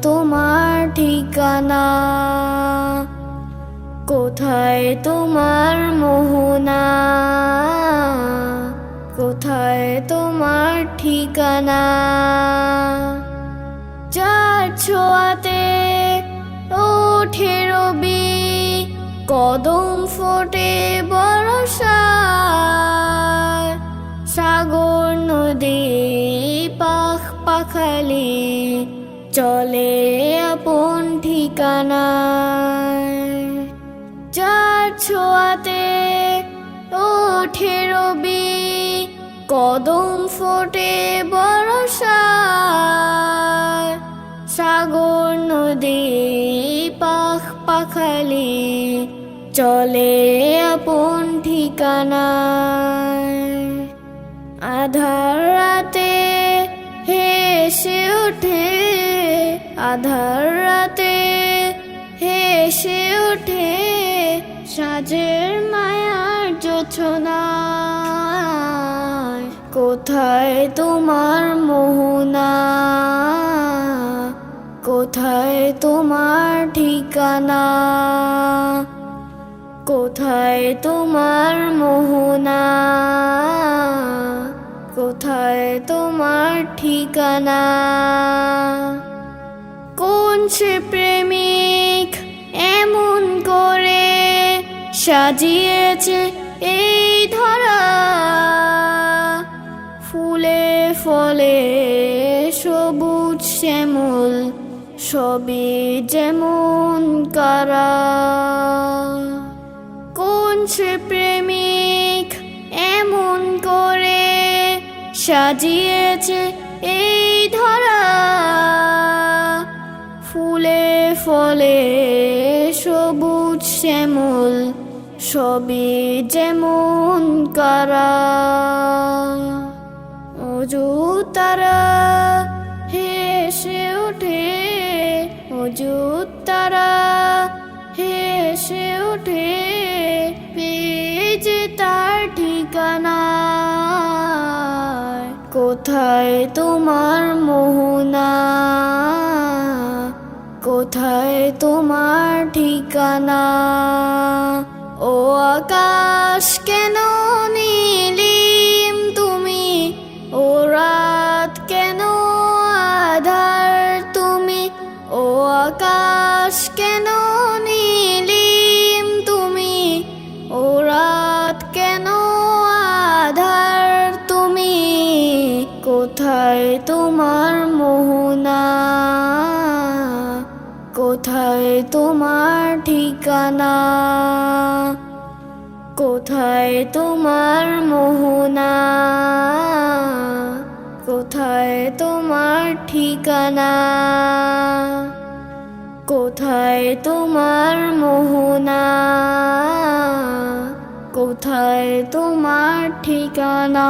তোমার ঠিকানা? কোথায় তোমার মোহনা? কোথায় তোমার ঠিকানা? যার ছোঁয়াতে ওঠে রবি, কদম ফোটে বর্ষায়, সাগর নদী পাখ পাখালি চলে আপন ঠিকানায়। যার ছোঁয়াতে ওঠে রবি, কদম ফোটে বর্ষায়, সাগর নদী পাখ পাখালি চলে আপন ঠিকানায়। আধার রাতে হেসে ওঠে, আধার রাতে হেসে ওঠে সাজের মায়ার জোছনায়। কোথায় তোমার মোহনা? কোথায় তোমার ঠিকানা? কোথায় তোমার মোহনা? কোথায় তোমার ঠিকানা? কোন সে প্রেমিক এমন করে সাজিয়েছে এই ধরা, ফুলে ফলে সবুজ শ্যামল সবই যেমন কারা? কোন সে প্রেমিক এমন করে সাজিয়েছে এই ধরা, ফুলে ফলে সবুজ শ্যামল সবই যেমন কারা? অযুতারা হেসে ওঠে, অযুতারা হেসে ওঠে পেয়ে যে তার ঠিকানা। কোথায় তোমার মোহনা? কোথায় তোমার ঠিকানা? ও আকাশ কেন নীলিম তুমি, ও রাত কেন আধার তুমি, ও আকাশ কেন নীলিম তুমি, ও রাত কেন আধার তুমি? কোথায় তোমার মোহনা? কোথায় তোমার ঠিকানা? কোথায় তোমার মোহনা? কোথায় তোমার ঠিকানা? কোথায় তোমার মোহনা? কোথায় তোমার ঠিকানা?